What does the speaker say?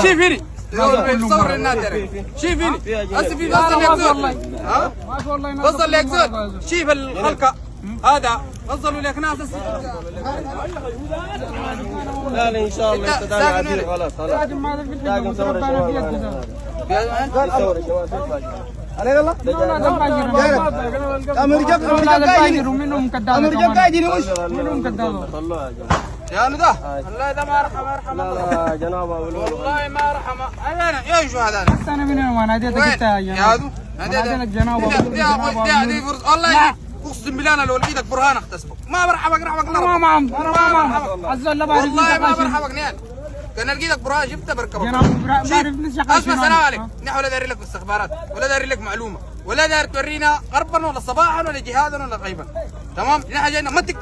شيفيني صور للناس شيفيني هسه في فصل يكسر ها فصل يكسر شيف الخلقه هذا فصلوا لك ناس لا لا ان شاء الله استدعي خلاص خلاص لكن صور عليه الله امريكا منهم كذاب امريكا قاعدين وش منهم كذاب يا ندى والله اذا ما رحم لا جناب والله ما رحم انا يا شو هذا انا من وين ناديتك انت يا هذا ناديتك جناب دي فرصه والله اقسم بالله انا لو لقيتك برهان اغتصبك ما برحمك الله ما عز الله بارك والله ما برحمك نيان كان لقيتك برهان شفته بركبك اسمع سلام عليك نحن ولا داري لك استخبارات ولا داري لك معلومه ولا داري تورينا غربا ولا صباحا ولا جهادا ولا غيبا تمام نحن جاينا متك